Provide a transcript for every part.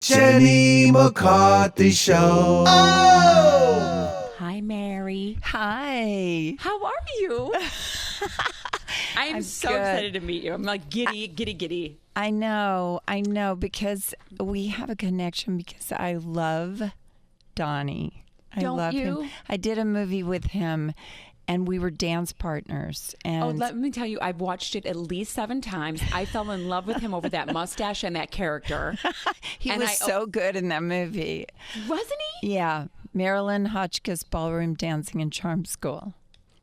Jenny McCarthy Show. Oh! Hi, Mary. Hi. How are you? I'm so good. excited to meet you. I'm like giddy. I know, because we have a connection because I love Donnie. I Don't love you? him. I did a movie with him and we were dance partners. And Let me tell you, I've watched it at least 7 times. I fell in love with him over that mustache and that character. he was so good in that movie. Wasn't he? Yeah. Marilyn Hotchkiss Ballroom Dancing and Charm School.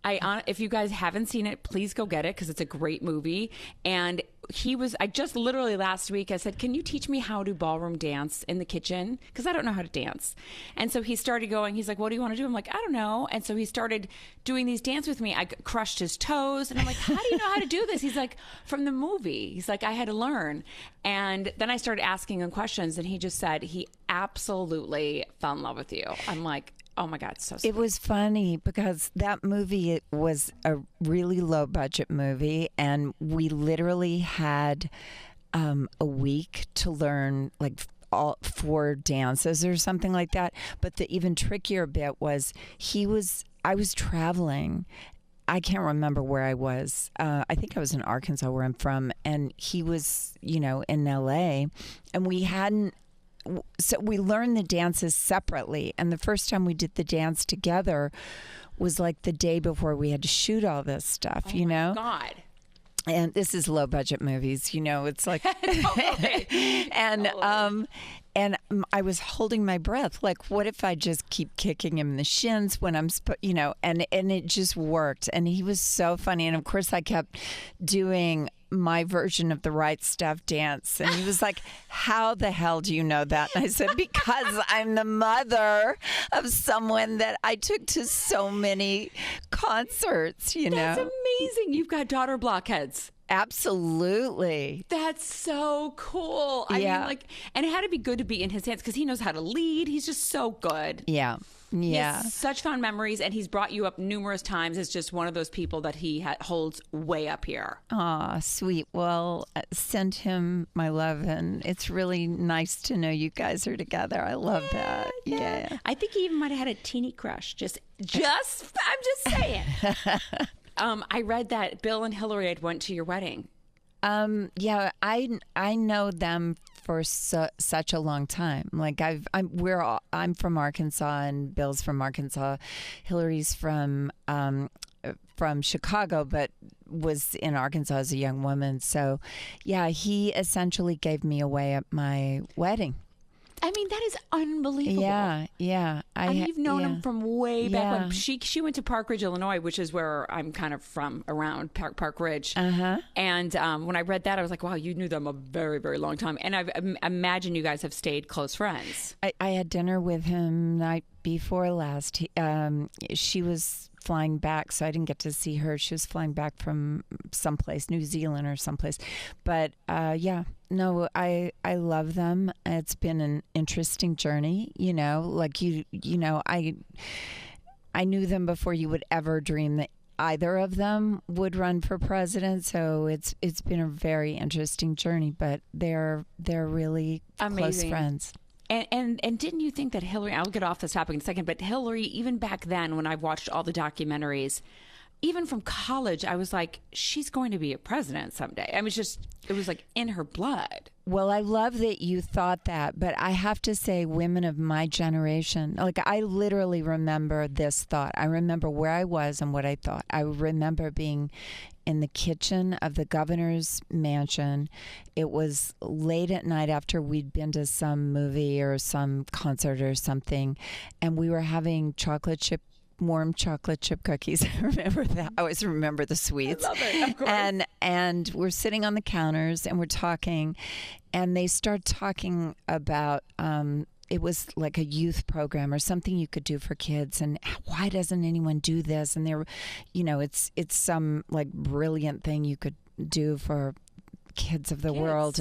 If you guys haven't seen it, please go get it because it's a great movie. And I just literally last week, I said, can you teach me how to ballroom dance in the kitchen? Because I don't know how to dance. And so he started going, he's like, what do you want to do? I'm like, I don't know. And so he started doing these dance with me. I crushed his toes. And I'm like, how do you know how to do this? He's like, from the movie. He's like, I had to learn. And then I started asking him questions. And he just said he absolutely fell in love with you. I'm like, oh my God, so sweet. It was funny because that movie was a really low budget movie, and we literally had a week to learn like all 4 dances or something like that. But the even trickier bit was I was traveling. I can't remember where I was. I think I was in Arkansas, where I'm from, and he was, in LA, and so we learned the dances separately, and the first time we did the dance together was like the day before we had to shoot all this stuff, Oh my God. And this is low budget movies, it's like Totally. and Totally. and I was holding my breath, like, what if I just keep kicking him in the shins when I'm and it just worked. And he was so funny, and of course I kept doing my version of the Right Stuff dance, and he was like, how the hell do you know that? And I said, because I'm the mother of someone that I took to so many concerts. That's amazing. You've got daughter blockheads. Absolutely. That's so cool. I mean, and it had to be good to be in his hands because he knows how to lead. He's just so good. Yeah. He has such fond memories, and he's brought you up numerous times as just one of those people that he holds way up here. Aw, sweet. Well, send him my love, and it's really nice to know you guys are together. I love that. Yeah. I think he even might have had a teeny crush. I'm just saying. I read that Bill and Hillary had went to your wedding. Yeah, I know them for such a long time. Like I'm from Arkansas, and Bill's from Arkansas. Hillary's from Chicago, but was in Arkansas as a young woman. So, yeah, he essentially gave me away at my wedding. I mean, that is unbelievable. Yeah. You've known him from way back when. Yeah. She went to Park Ridge, Illinois, which is where I'm kind of from, around Park Ridge. Uh-huh. And when I read that, I was like, wow, you knew them a very, very long time. And I imagine you guys have stayed close friends. I had dinner with him night before last. She was flying back, so I didn't get to see her. She was flying back from someplace, New Zealand or someplace. But I love them. It's been an interesting journey, like I knew them before you would ever dream that either of them would run for president. So it's been a very interesting journey, but they're really close friends. And didn't you think that Hillary, I'll get off this topic in a second, but Hillary, even back then when I watched all the documentaries, even from college, I was like, she's going to be a president someday. I mean, it was like in her blood. Well, I love that you thought that, but I have to say women of my generation, like I literally remember this thought. I remember where I was and what I thought. I remember being in the kitchen of the governor's mansion. It was late at night after we'd been to some movie or some concert or something, and we were having warm chocolate chip cookies. I remember that. I always remember the sweets. I love it, of course. And we're sitting on the counters and we're talking, and they start talking about it was like a youth program or something you could do for kids, and why doesn't anyone do this? And they're, it's some like brilliant thing you could do for kids of the world.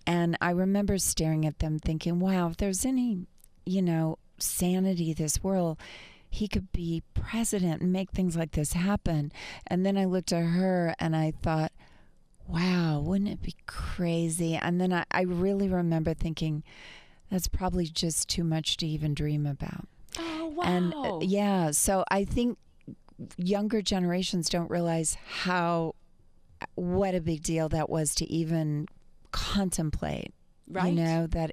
And I remember staring at them thinking, wow, if there's any, sanity this world, he could be president and make things like this happen. And then I looked at her and I thought, wow, wouldn't it be crazy? And then I really remember thinking, that's probably just too much to even dream about. Oh, wow. And so I think younger generations don't realize what a big deal that was to even contemplate. Right. You know that,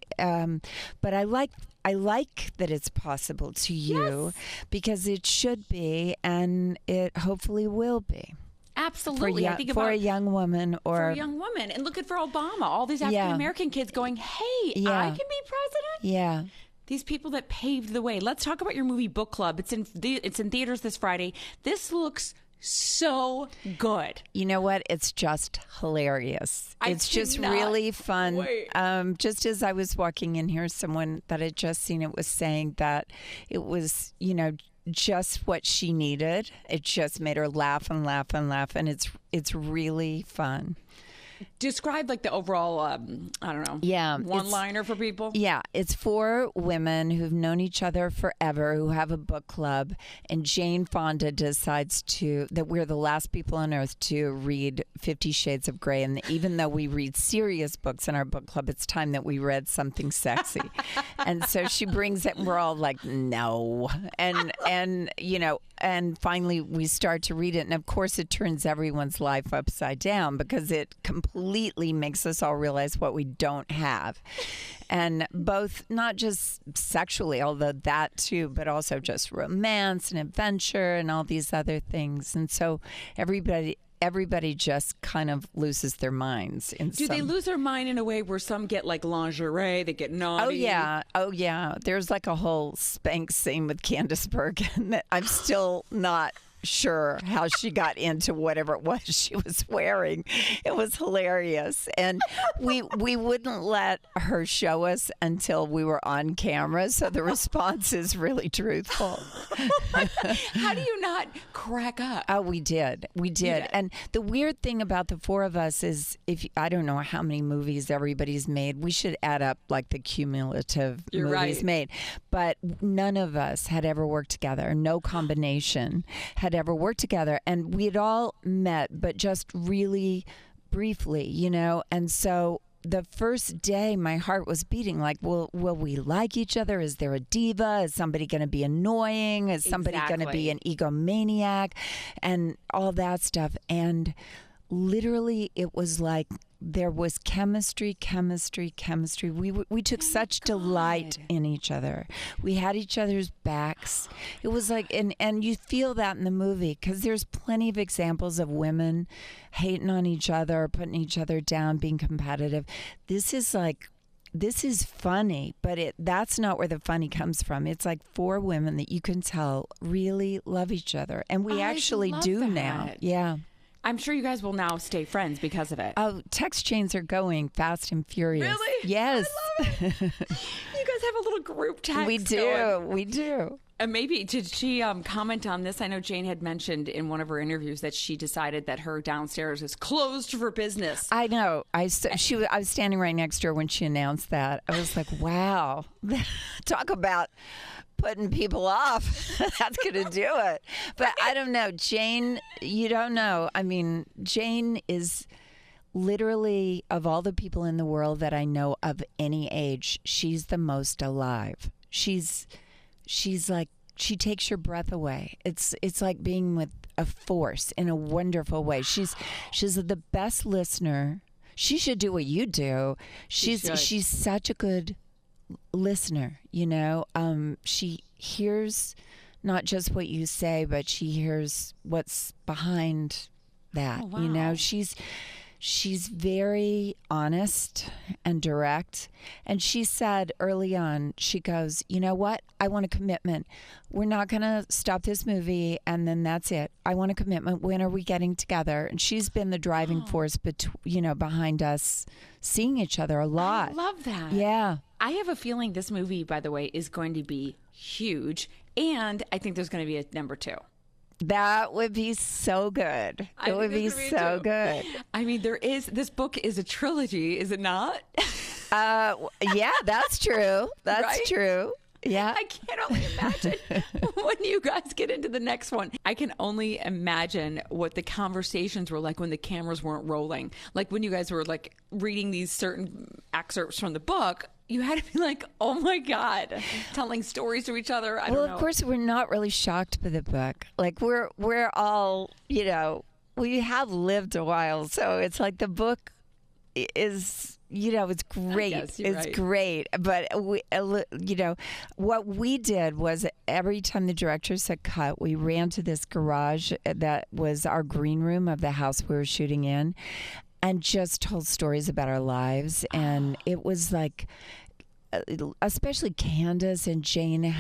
but I like that it's possible to you because it should be, and it hopefully will be. Absolutely. I think for about a young woman for a young woman, and look at for Obama, all these African American kids going, "Hey, I can be president." Yeah. These people that paved the way. Let's talk about your movie book club. It's in theaters this Friday. This looks so good. You know what? It's just hilarious. It's just really fun. Just as I was walking in here, someone that had just seen it was saying that it was, just what she needed. It just made her laugh and laugh and laugh, and it's really fun. Describe like the overall, I don't know, one-liner for people. Yeah, it's 4 women who've known each other forever, who have a book club, and Jane Fonda decides that we're the last people on earth to read 50 Shades of Grey, and even though we read serious books in our book club, it's time that we read something sexy. And so she brings it, and we're all like, no. And finally we start to read it, and of course it turns everyone's life upside down because it completely makes us all realize what we don't have. And both, not just sexually, although that too, but also just romance and adventure and all these other things. And so everybody just kind of loses their minds. Do they lose their mind in a way where some get like lingerie, they get naughty? Oh, yeah. There's like a whole Spanx scene with Candice Bergen that I'm still not sure how she got into whatever it was she was wearing. It was hilarious. And we wouldn't let her show us until we were on camera, so the response is really truthful. How do you not crack up? Oh, we did. And the weird thing about the 4 of us is, I don't know how many movies everybody's made. We should add up like the cumulative movies made. But none of us had ever worked together. No combination had ever worked together, and we had all met, but just really briefly, and so the first day my heart was beating like, will we like each other? Is there a diva? Is somebody going to be annoying? Is somebody going to be an egomaniac? And all that stuff. And literally it was like there was chemistry. We took such delight in each other. We had each other's backs. It was like, and you feel that in the movie because there's plenty of examples of women hating on each other, putting each other down, being competitive. This is funny, but that's not where the funny comes from. It's like 4 women that you can tell really love each other. And we actually do now. Yeah. I'm sure you guys will now stay friends because of it. Oh, text chains are going fast and furious. Really? Yes. I love it. You guys have a little group text. We do. And maybe, did she comment on this? I know Jane had mentioned in one of her interviews that she decided that her downstairs is closed for business. I know. I was standing right next to her when she announced that. I was like, wow. Talk about putting people off. That's going to do it. But I don't know. Jane, you don't know. I mean, Jane is literally, of all the people in the world that I know of any age, she's the most alive. She's like, she takes your breath away. It's like being with a force in a wonderful way. She's the best listener. She should do what you do. She's such a good listener, she hears not just what you say, but she hears what's behind that. Oh, wow. She's very honest and direct. And she said early on, she goes, you know what? I want a commitment. We're not going to stop this movie and then that's it. I want a commitment. When are we getting together? And she's been the driving force behind us seeing each other a lot. I love that. Yeah. I have a feeling this movie, by the way, is going to be huge. And I think there's going to be a number 2. That would be so good. It would be so good. I mean, this book is a trilogy, is it not? Yeah, that's true. That's true. Yeah. I can only imagine when you guys get into the next one. I can only imagine what the conversations were like when the cameras weren't rolling. Like when you guys were like reading these certain excerpts from the book, You had to be like, oh my God, telling stories to each other. I don't know. Well, of course, we're not really shocked by the book. Like we're all, we have lived a while, so it's like the book is, it's great. It's right. Great. But what we did was every time the director said cut, we ran to this garage that was our green room of the house we were shooting in, and just told stories about our lives. And it was like, especially Candice and Jane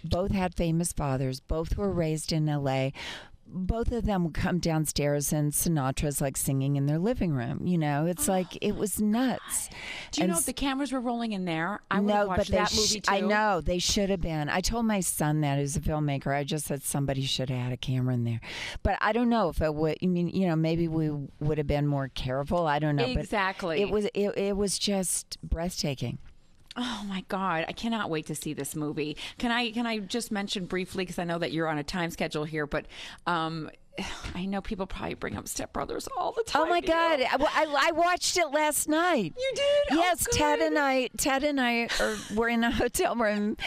both had famous fathers. Both were raised in LA. Both of them would come downstairs and Sinatra's like singing in their living room. It's like, it was nuts. Do you know if the cameras were rolling in there? I would have watched that movie too. I know, they should have been. I told my son that, who's a filmmaker. I just said somebody should have had a camera in there. But I don't know if it would, maybe we would have been more careful. I don't know. Exactly. But it was just breathtaking. Oh my God, I cannot wait to see this movie. Can I just mention briefly, because I know that you're on a time schedule here, but I know people probably bring up Step Brothers all the time. Oh my God, I watched it last night. You did? Yes, oh, Ted and I were in a hotel room,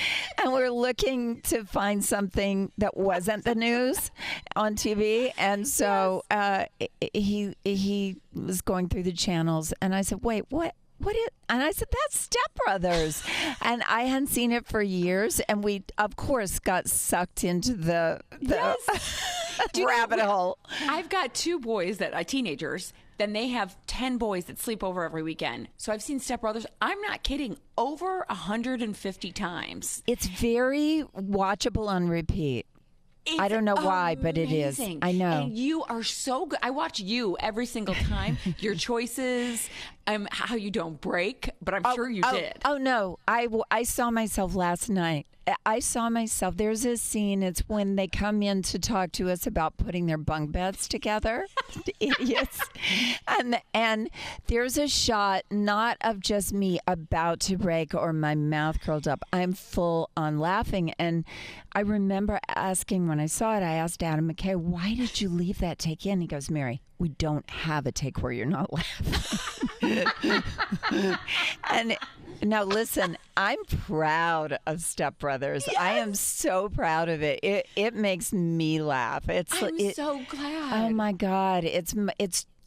and we're looking to find something that wasn't the news on TV, and so he was going through the channels, and I said, "Wait, what?" And I said, that's Step Brothers. And I hadn't seen it for years. And we, of course, got sucked into the rabbit hole. I've got 2 boys that are teenagers. Then they have 10 boys that sleep over every weekend. So I've seen Step Brothers, I'm not kidding, over 150 times. It's very watchable on repeat. I don't know why, but it is. I know. And you are so good. I watch you every single time. Your choices, how you don't break, but I'm sure you did. Oh, no. I saw myself last night. I saw myself. There's a scene. It's when they come in to talk to us about putting their bunk beds together. Idiots. And there's a shot not of just me about to break or my mouth curled up. I'm full on laughing. And I remember asking, when I saw it, I asked Adam McKay, why did you leave that take in? He goes, Mary, we don't have a take where you're not laughing. And now listen, I'm proud of Step Brothers. Yes. I am so proud of it. It makes me laugh. I'm so glad. Oh my God. It's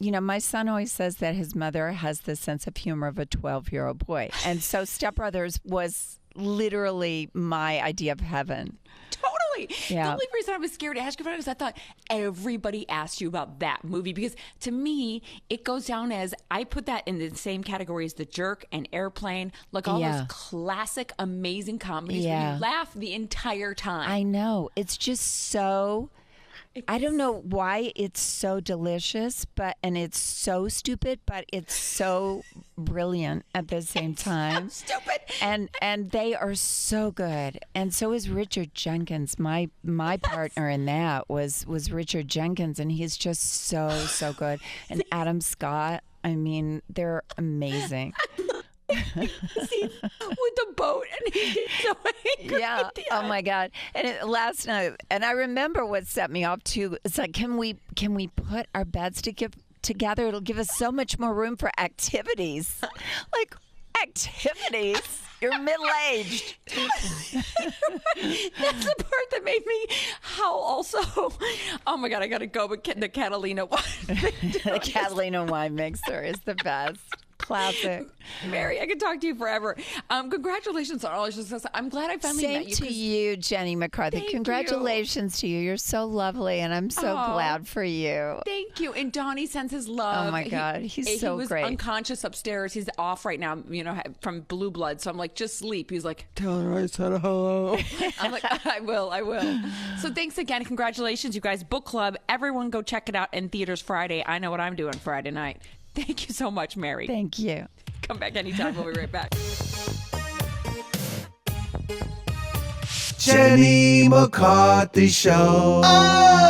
my son always says that his mother has the sense of humor of a 12-year-old boy. And so Step Brothers was literally my idea of heaven. Totally. Yeah. The only reason I was scared to ask you about it is I thought everybody asked you about that movie, because to me, it goes down as, I put that in the same category as The Jerk and Airplane, like all those classic, amazing comedies where you laugh the entire time. I know. It's just so... I don't know why it's so delicious, and it's so stupid, but it's so brilliant at the same time. So stupid. And they are so good. And so is Richard Jenkins. My partner in that was Richard Jenkins, and he's just so good. And Adam Scott, I mean, they're amazing. With the boat, and he gets so angry. Yeah. Oh my God. And last night, and I remember what set me off too. It's like, can we put our beds together? It'll give us so much more room for activities. Like activities. You're middle-aged. That's the part that made me howl also. Oh my God, I gotta go. But the Catalina wine. The Catalina wine mixer is the best. Classic. Mary, I could talk to you forever. Congratulations on all your success. I'm glad I finally met you. Same to you, Jenny McCarthy. Congratulations to you. You're so lovely, and I'm so glad for you. Thank you. And Donnie sends his love. Oh my God, he's so great. He was unconscious upstairs. He's off right now, from Blue Blood. So I'm like, just sleep. He's like, tell her I said hello. I'm like, I will. So thanks again. Congratulations, you guys. Book Club. Everyone go check it out in theaters Friday. I know what I'm doing Friday night. Thank you so much, Mary. Thank you. Come back anytime. We'll be right back. Jenny McCarthy Show. Oh!